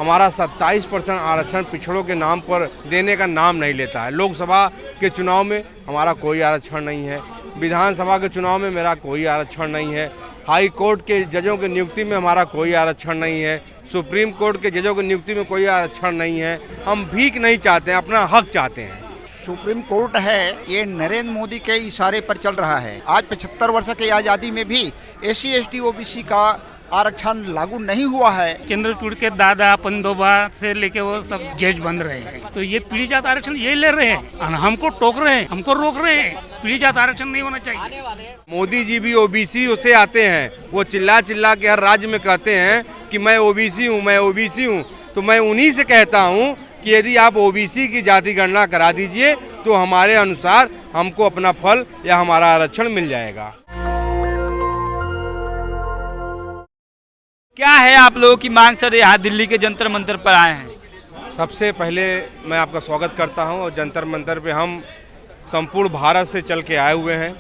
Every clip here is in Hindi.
हमारा 27% आरक्षण पिछड़ों के नाम पर देने का नाम नहीं लेता है। लोकसभा के चुनाव में हमारा कोई आरक्षण नहीं है, विधानसभा के चुनाव में मेरा कोई आरक्षण नहीं है, हाई कोर्ट के जजों की नियुक्ति में हमारा कोई आरक्षण नहीं है, सुप्रीम कोर्ट के जजों की नियुक्ति में कोई आरक्षण नहीं है। हम भीख नहीं चाहते हैं, अपना हक चाहते हैं। सुप्रीम कोर्ट है ये नरेंद्र मोदी के इशारे पर चल रहा है। आज 75 वर्ष की आज़ादी में भी SC ST OBC का आरक्षण लागू नहीं हुआ है। चंद्रचूड़ के दादा पंदोबा से लेके वो सब जज बन रहे हैं, तो ये पीढ़ी जात आरक्षण ये ले रहे हैं और हमको टोक रहे हैं, हमको रोक रहे हैं। पीढ़ी जात आरक्षण नहीं होना चाहिए। मोदी जी भी OBC उसे आते हैं, वो चिल्ला चिल्ला के हर राज्य में कहते हैं कि मैं OBC हूँ, मैं OBC हूँ। तो मैं उन्हीं से कहता हूँ कि यदि आप OBC की जाति गणना करा दीजिए तो हमारे अनुसार हमको अपना फल या हमारा आरक्षण मिल जाएगा। क्या है आप लोगों की मांग सर? यहाँ दिल्ली के जंतर मंतर पर आए हैं। सबसे पहले मैं आपका स्वागत करता हूं और जंतर मंतर पे हम संपूर्ण भारत से चल के आए हुए हैं।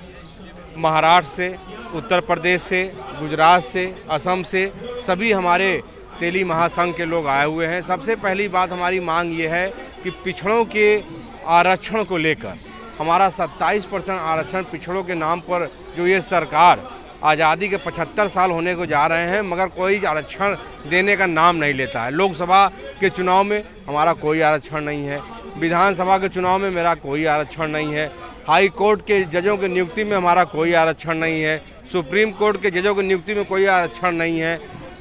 महाराष्ट्र से, उत्तर प्रदेश से, गुजरात से, असम से, सभी हमारे तेली महासंघ के लोग आए हुए हैं। सबसे पहली बात हमारी मांग ये है कि पिछड़ों के आरक्षण को लेकर हमारा 27% आरक्षण पिछड़ों के नाम पर जो ये सरकार आज़ादी के 75 साल होने को जा रहे हैं मगर कोई आरक्षण देने का नाम नहीं लेता है। लोकसभा के चुनाव में हमारा कोई आरक्षण नहीं है, विधानसभा के चुनाव में मेरा कोई आरक्षण नहीं है, हाई कोर्ट के जजों की नियुक्ति में हमारा कोई आरक्षण नहीं है, सुप्रीम कोर्ट के जजों की नियुक्ति में कोई आरक्षण नहीं है।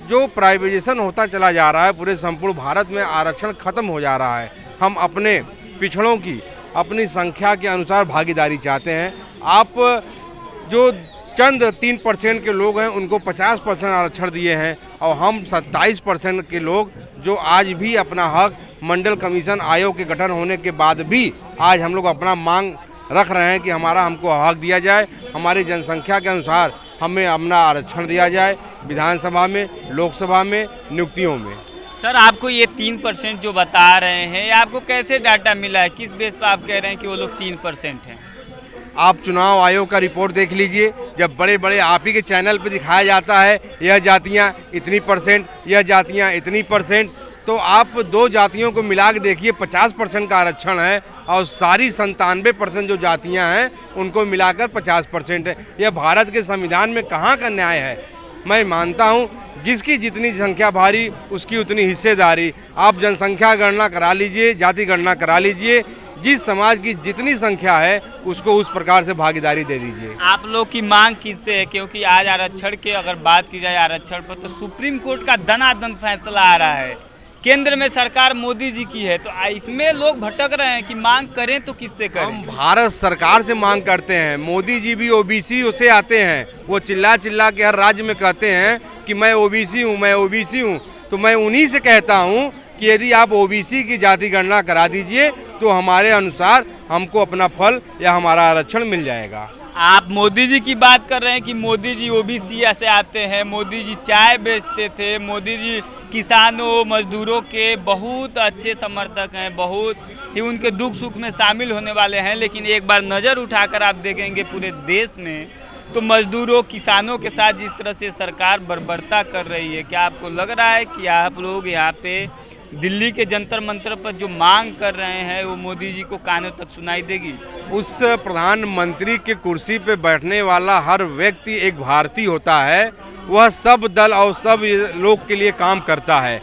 जो प्राइवेटाइजेशन होता चला जा रहा है, पूरे संपूर्ण भारत में आरक्षण खत्म हो जा रहा है। हम अपने पिछड़ों की अपनी संख्या के अनुसार भागीदारी चाहते हैं। आप जो चंद 3% के लोग हैं उनको 50% आरक्षण दिए हैं और हम 27% के लोग जो आज भी अपना हक मंडल कमीशन आयोग के गठन होने के बाद भी आज हम लोग अपना मांग रख रहे हैं कि हमको हक दिया जाए, हमारी जनसंख्या के अनुसार हमें अपना आरक्षण दिया जाए, विधानसभा में, लोकसभा में, नियुक्तियों में। सर आपको ये 3% जो बता रहे हैं, ये आपको कैसे डाटा मिला है? किस बेस पर आप कह रहे हैं कि वो लोग 3% हैं? आप चुनाव आयोग का रिपोर्ट देख लीजिए। जब बड़े बड़े आप ही के चैनल पे दिखाया जाता है यह जातियां इतनी %, यह जातियां इतनी %, तो आप दो जातियों को मिला के देखिए 50% का आरक्षण है और सारी 97% जो जातियां हैं उनको मिलाकर 50% है। यह भारत के संविधान में कहाँ का न्याय है? मैं मानता हूँ जिसकी जितनी संख्या भारी उसकी उतनी हिस्सेदारी। आप जनसंख्या गणना करा लीजिए, जाति गणना करा लीजिए, जिस समाज की जितनी संख्या है उसको उस प्रकार से भागीदारी दे दीजिए। आप लोग की मांग किससे है? क्योंकि आज आरक्षण के अगर बात की जाए आरक्षण पर तो सुप्रीम कोर्ट का दनादन फैसला आ रहा है। केंद्र में सरकार मोदी जी की है, तो इसमें लोग भटक रहे हैं कि मांग करें तो किससे करें? हम भारत सरकार से मांग करते हैं। मोदी जी भी OBC उसे आते हैं, वो चिल्ला चिल्ला के हर राज्य में कहते हैं कि मैं OBC हूँ, मैं OBC हूँ। तो मैं उन्हीं से कहता हूँ कि यदि आप OBC की जाति गणना करा दीजिए तो हमारे अनुसार हमको अपना फल या हमारा आरक्षण मिल जाएगा। आप मोदी जी की बात कर रहे हैं कि मोदी जी OBC से आते हैं, मोदी जी चाय बेचते थे, मोदी जी किसानों मजदूरों के बहुत अच्छे समर्थक हैं, बहुत ही उनके दुख सुख में शामिल होने वाले हैं। लेकिन एक बार नज़र उठाकर आप देखेंगे पूरे देश में तो मजदूरों किसानों के साथ जिस तरह से सरकार बर्बरता कर रही है, क्या आपको लग रहा है कि आप लोग यहाँ पे दिल्ली के जंतर मंतर पर जो मांग कर रहे हैं वो मोदी जी को कानों तक सुनाई देगी? उस प्रधानमंत्री के कुर्सी पे बैठने वाला हर व्यक्ति एक भारतीय होता है। वह सब दल और सब लोग के लिए काम करता है।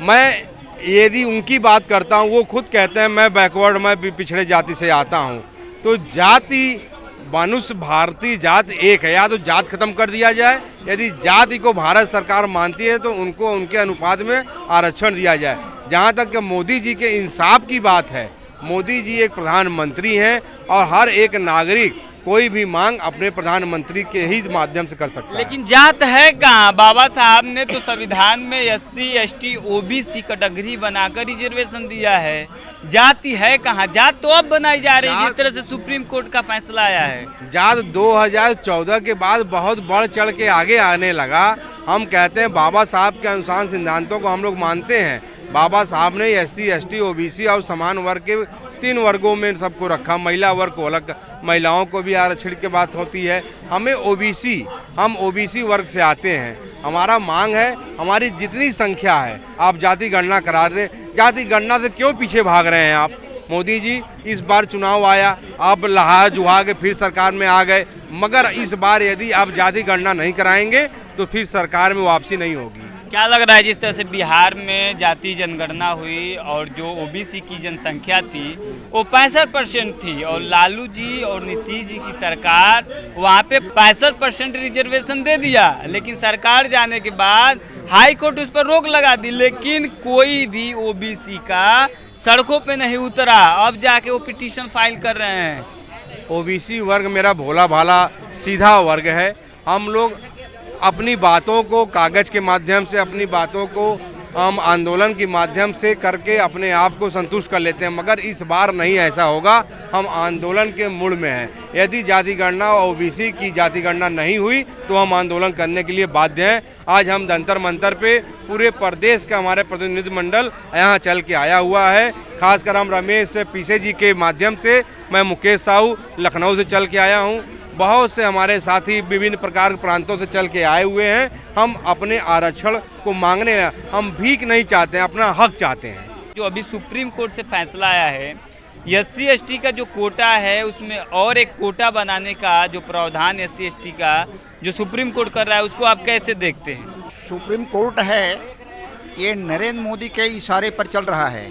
मैं यदि उनकी बात करता हूँ, वो खुद कहते हैं मैं बैकवर्ड, मैं पिछड़े जाति से आता हूँ। तो जाति मनुष्य भारतीय जात एक है, या तो जात खत्म कर दिया जाए, यदि जाति को भारत सरकार मानती है तो उनको उनके अनुपात में आरक्षण दिया जाए। जहाँ तक कि मोदी जी के इंसाफ की बात है, मोदी जी एक प्रधानमंत्री हैं और हर एक नागरिक कोई भी मांग अपने प्रधानमंत्री के ही माध्यम से कर सकता है। लेकिन जात है कहाँ? बाबा साहब ने तो संविधान में SC ST OBC कैटेगरी बनाकर रिजर्वेशन दिया है। जाति है कहाँ? जात तो अब बनाई जा रही है जिस तरह से सुप्रीम कोर्ट का फैसला आया है। जात 2014 के बाद बहुत बढ़ चढ़ के आगे आने लगा। हम कहते हैं बाबा साहब के अनुसार सिद्धांतों को हम लोग मानते हैं। बाबा साहब ने SC ST OBC और समान वर्ग के तीन वर्गों में सबको रखा, महिला वर्ग को अलग, महिलाओं को भी आरक्षण की बात होती है। हमें ओबीसी, हम ओबीसी वर्ग से आते हैं। हमारा मांग है, हमारी जितनी संख्या है, आप जाति गणना करा रहे, जाति गणना से क्यों पीछे भाग रहे हैं आप? मोदी जी, इस बार चुनाव आया, आप लहा जुहा के फिर सरकार में आ गए, मगर इस बार यदि आप जाति गणना नहीं कराएंगे तो फिर सरकार में वापसी नहीं होगी। क्या लग रहा है जिस तरह से बिहार में जाति जनगणना हुई और जो ओबीसी की जनसंख्या थी वो 65% थी, और लालू जी और नीतीश जी की सरकार वहाँ पे 65% रिजर्वेशन दे दिया, लेकिन सरकार जाने के बाद हाई कोर्ट उस पर रोक लगा दी, लेकिन कोई भी ओबीसी का सड़कों पे नहीं उतरा। अब जाके वो पिटीशन फाइल कर रहे हैं। ओबीसी वर्ग मेरा भोला भाला सीधा वर्ग है। हम लोग अपनी बातों को कागज़ के माध्यम से, अपनी बातों को हम आंदोलन के माध्यम से करके अपने आप को संतुष्ट कर लेते हैं, मगर इस बार नहीं ऐसा होगा। हम आंदोलन के मूड में हैं। यदि जाति गणना और ओबीसी की जाति गणना नहीं हुई तो हम आंदोलन करने के लिए बाध्य हैं। आज हम जंतर मंतर पे पूरे प्रदेश का हमारे प्रतिनिधिमंडल यहाँ चल के आया हुआ है। खासकर हम रमेश पीसे जी के माध्यम से, मैं मुकेश साहू लखनऊ से चल के आया हूँ, बहुत से हमारे साथी विभिन्न प्रकार के प्रांतों से चल के आए हुए हैं। हम अपने आरक्षण को मांगने, हम भीख नहीं चाहते हैं, अपना हक चाहते हैं। जो अभी सुप्रीम कोर्ट से फैसला आया है, SC ST का जो कोटा है उसमें और एक कोटा बनाने का जो प्रावधान SC ST का जो सुप्रीम कोर्ट कर रहा है, उसको आप कैसे देखते हैं? सुप्रीम कोर्ट है, ये नरेंद्र मोदी के इशारे पर चल रहा है।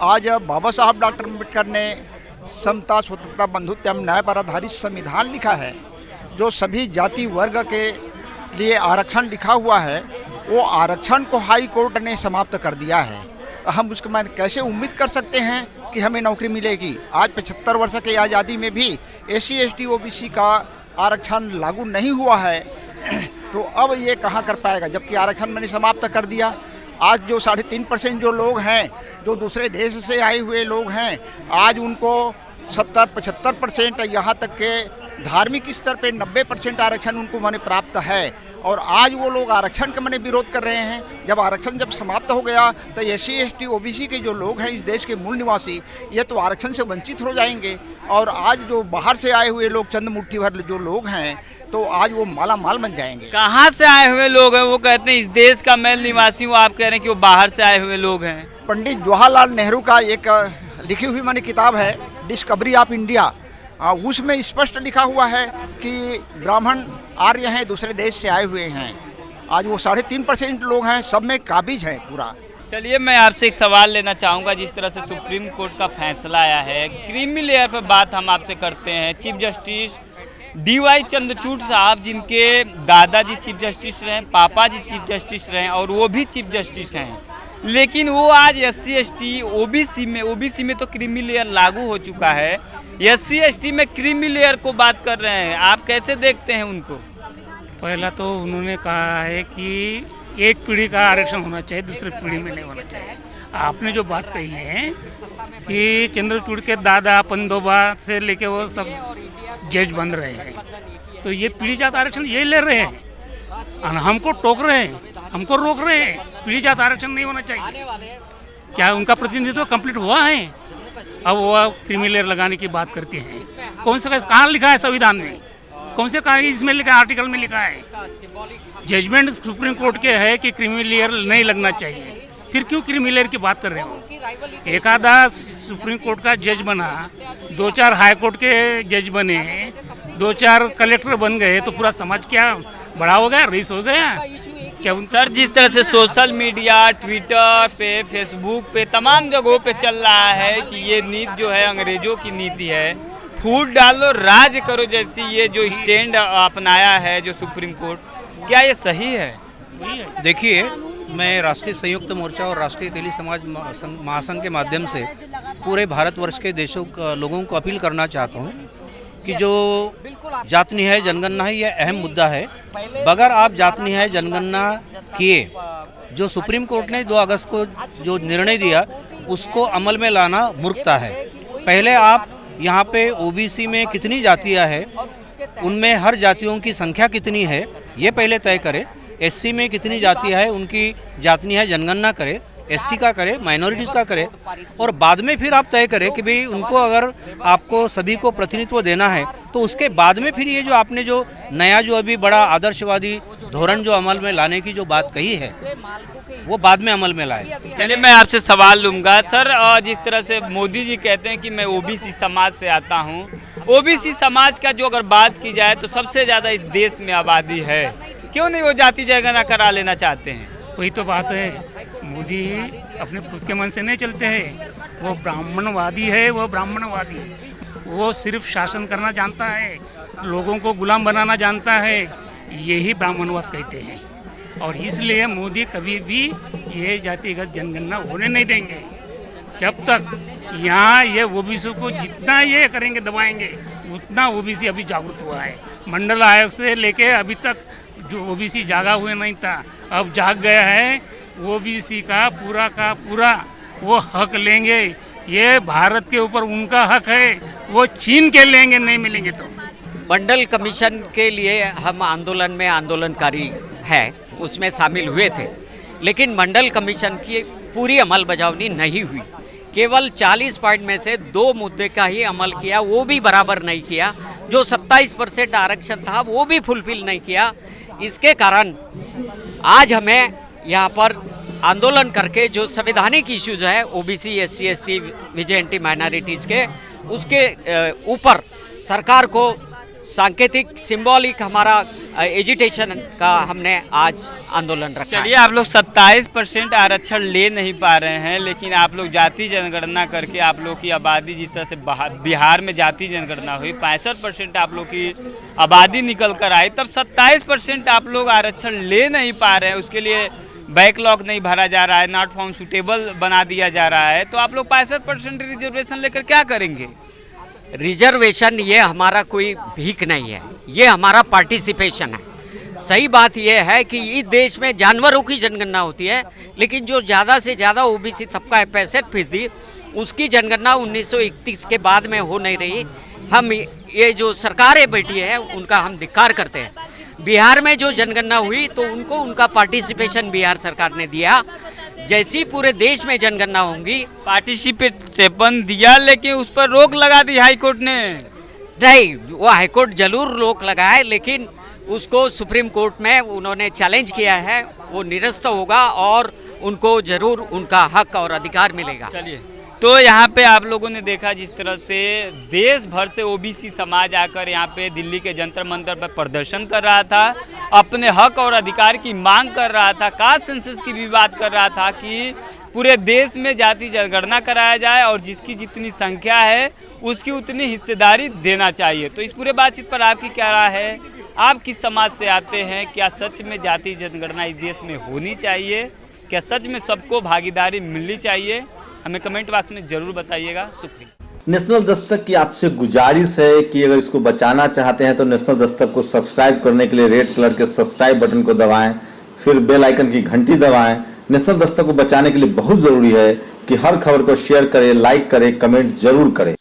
आज बाबा साहब डॉक्टर अम्बेडकर ने समता, स्वतंत्रता, बंधुत्व एवं न्याय पर आधारित संविधान लिखा है, जो सभी जाति वर्ग के लिए आरक्षण लिखा हुआ है, वो आरक्षण को हाई कोर्ट ने समाप्त कर दिया है। हम उसको मैं कैसे उम्मीद कर सकते हैं कि हमें नौकरी मिलेगी? आज 75 वर्ष की आज़ादी में भी SC ST OBC का आरक्षण लागू नहीं हुआ है, तो अब ये कहाँ कर पाएगा, जबकि आरक्षण मैंने समाप्त कर दिया। आज जो 3.5% जो लोग हैं, जो दूसरे देश से आए हुए लोग हैं, आज उनको 70-75%, यहाँ तक के धार्मिक स्तर पे 90% आरक्षण उनको माने प्राप्त है। और आज वो लोग आरक्षण का मैंने विरोध कर रहे हैं। जब आरक्षण जब समाप्त हो गया तो SC ST OBC के जो लोग हैं, इस देश के मूल निवासी, ये तो आरक्षण से वंचित हो जाएंगे। और आज जो बाहर से आए हुए लोग, चंद मुट्ठी भर जो लोग हैं, तो आज वो माला माल बन जाएंगे। कहाँ से आए हुए लोग हैं? वो कहते हैं इस देश का मैं निवासी हूँ, आप कह रहे हैं कि वो बाहर से आए हुए लोग हैं। पंडित जवाहरलाल नेहरू का एक लिखी हुई मैंने किताब है, डिस्कवरी ऑफ इंडिया, उसमें स्पष्ट लिखा हुआ है कि ब्राह्मण आर्य हैं, दूसरे देश से आए हुए हैं। आज वो 3.5% लोग हैं, सब में काबिज है पूरा। चलिए, मैं आपसे एक सवाल लेना चाहूँगा। जिस तरह से सुप्रीम कोर्ट का फैसला आया है, क्रीमी लेयर पर बात हम आपसे करते हैं। चीफ जस्टिस DY चंद्रचूड़ साहब, जिनके दादाजी चीफ जस्टिस रहे, पापा जी चीफ जस्टिस रहे और वो भी चीफ जस्टिस हैं, लेकिन वो आज SC ST OBC में तो क्रीमी लेयर लागू हो चुका है, SC ST में क्रीमी लेयर को बात कर रहे हैं। आप कैसे देखते हैं उनको? पहला तो उन्होंने कहा है कि एक पीढ़ी का आरक्षण होना चाहिए, दूसरी पीढ़ी में नहीं होना चाहिए। आपने जो बात कही है कि चंद्रचूड़ के दादा पंदोबा से लेके वो सब जज बन रहे हैं, तो ये पीढ़ी जात आरक्षण यही ले रहे हैं और हमको टोक रहे हैं, हमको रोक रहे हैं। पीढ़ी जात आरक्षण नहीं होना चाहिए। क्या उनका प्रतिनिधित्व कंप्लीट हुआ है? अब वो क्रीमी लेयर लगाने की बात करते हैं। कौन सा, कहाँ लिखा है संविधान में? कौन से कहा इसमें लिखा है, आर्टिकल में लिखा है? जजमेंट सुप्रीम कोर्ट के है कि क्रीमी लेयर नहीं लगना चाहिए, फिर क्यों क्रीमी लेयर की बात कर रहे हो? एक आधा सुप्रीम कोर्ट का जज बना, 2-4 हाई कोर्ट के जज बने, 2-4 कलेक्टर बन गए, तो पूरा समाज क्या बड़ा हो गया, रईस हो गया क्या? सर, जिस तरह से सोशल मीडिया, ट्विटर पे, फेसबुक पे, तमाम जगहों पे चल रहा है कि ये नीति जो है अंग्रेजों की नीति है, फूट डालो राज करो जैसी ये जो स्टैंड अपनाया है जो सुप्रीम कोर्ट, क्या ये सही है? देखिए, मैं राष्ट्रीय संयुक्त मोर्चा और राष्ट्रीय तेली समाज महासंघ के माध्यम से पूरे भारतवर्ष के लोगों को अपील करना चाहता हूँ कि जो जाति न्याय जनगणना है, यह अहम मुद्दा है। बगैर आप जाति न्याय जनगणना किए, जो सुप्रीम कोर्ट ने 2 अगस्त को जो निर्णय दिया, उसको अमल में लाना मूर्खता है। पहले आप यहाँ पे OBC में कितनी जातियाँ हैं, उनमें हर जातियों की संख्या कितनी है, ये पहले तय करें। SC में कितनी जातियाँ हैं, उनकी जाति न्याय जनगणना करें, एसटी का करे, माइनॉरिटीज़ का करे, और बाद में फिर आप तय करें कि भाई उनको अगर आपको सभी को प्रतिनिधित्व देना है तो उसके बाद में फिर ये जो आपने जो नया जो अभी बड़ा आदर्शवादी धोरण जो अमल में लाने की जो बात कही है वो बाद में अमल में लाए। चलिए मैं आपसे सवाल लूँगा सर, जिस तरह से मोदी जी कहते हैं कि मैं ओबीसी समाज से आता हूँ, ओबीसी समाज का जो अगर बात की जाए तो सबसे ज़्यादा इस देश में आबादी है, क्यों नहीं वो जाति जनगणना करा लेना चाहते हैं? वही तो बात है, मोदी अपने खुद के मन से नहीं चलते हैं, वो ब्राह्मणवादी है, वो ब्राह्मणवादी, वो सिर्फ शासन करना जानता है, लोगों को गुलाम बनाना जानता है, यही ब्राह्मणवाद कहते हैं। और इसलिए मोदी कभी भी ये जातिगत जनगणना होने नहीं देंगे जब तक यहाँ ये ओबीसी को जितना ये करेंगे दबाएंगे उतना ओबीसी अभी जागरूक हुआ है। मंडल आयोग से लेके अभी तक जो ओबीसी जागा हुए नहीं था, अब जाग गया है। ओबीसी का पूरा वो हक लेंगे, ये भारत के ऊपर उनका हक है, वो छीन के लेंगे, नहीं मिलेंगे तो। मंडल कमीशन के लिए हम आंदोलन में आंदोलनकारी है, उसमें शामिल हुए थे, लेकिन मंडल कमीशन की पूरी अमल बजावनी नहीं हुई। केवल 40 पॉइंट में से 2 मुद्दे का ही अमल किया, वो भी बराबर नहीं किया। जो 27% आरक्षण था वो भी फुलफिल नहीं किया। इसके कारण आज हमें यहाँ पर आंदोलन करके जो संवैधानिक इश्यूज है ओबीसी, एससी, एसटी, विजेएनटी माइनॉरिटीज़ के, उसके ऊपर सरकार को सांकेतिक सिंबॉलिक हमारा एजिटेशन का हमने आज आंदोलन रखा। चलिए आप लोग 27% आरक्षण ले नहीं पा रहे हैं, लेकिन आप लोग जाति जनगणना करके आप लोग की आबादी जिस तरह से बिहार में जाति जनगणना हुई 65% आप लोग की आबादी निकल कर आई, तब 27% आप लोग आरक्षण ले नहीं पा रहे हैं। उसके लिए बैकलॉग नहीं भरा जा रहा है, नॉट फाउंड सूटेबल बना दिया जा रहा है, तो आप लोग 65% रिजर्वेशन लेकर क्या करेंगे? रिजर्वेशन ये हमारा कोई भीख नहीं है, ये हमारा पार्टिसिपेशन है। सही बात ये है कि इस देश में जानवरों की जनगणना होती है, लेकिन जो ज़्यादा से ज़्यादा ओबीसी तबका है 65%, उसकी जनगणना 1931 के बाद में हो नहीं रही। हम ये जो सरकारें बैठी है उनका हम धिक्कार करते हैं। बिहार में जो जनगणना हुई तो उनको उनका पार्टिसिपेशन बिहार सरकार ने दिया। जैसी पूरे देश में जनगणना होंगी, पार्टिसिपेशन दिया, लेकिन उस पर रोक लगा दी हाई कोर्ट ने। नहीं, वो हाई कोर्ट जरूर रोक लगाए, लेकिन उसको सुप्रीम कोर्ट में उन्होंने चैलेंज किया है, वो निरस्त होगा और उनको जरूर उनका हक और अधिकार मिलेगा। चलिए, तो यहाँ पे आप लोगों ने देखा जिस तरह से देश भर से ओबीसी समाज आकर यहाँ पे दिल्ली के जंतर मंतर पर प्रदर्शन कर रहा था, अपने हक और अधिकार की मांग कर रहा था, कास्ट सेंसस की भी बात कर रहा था कि पूरे देश में जाति जनगणना कराया जाए और जिसकी जितनी संख्या है उसकी उतनी हिस्सेदारी देना चाहिए। तो इस पूरे बातचीत पर आपकी क्या राय है? आप किस समाज से आते हैं? क्या सच में जाति जनगणना इस देश में होनी चाहिए? क्या सच में सबको भागीदारी मिलनी चाहिए? हमें कमेंट बॉक्स में जरूर बताइएगा। शुक्रिया। नेशनल दस्तक की आपसे गुजारिश है कि अगर इसको बचाना चाहते हैं तो नेशनल दस्तक को सब्सक्राइब करने के लिए रेड कलर के सब्सक्राइब बटन को दबाएं, फिर बेल आइकन की घंटी दबाएं। नेशनल दस्तक को बचाने के लिए बहुत जरूरी है कि हर खबर को शेयर करें, लाइक करें, कमेंट जरूर करें।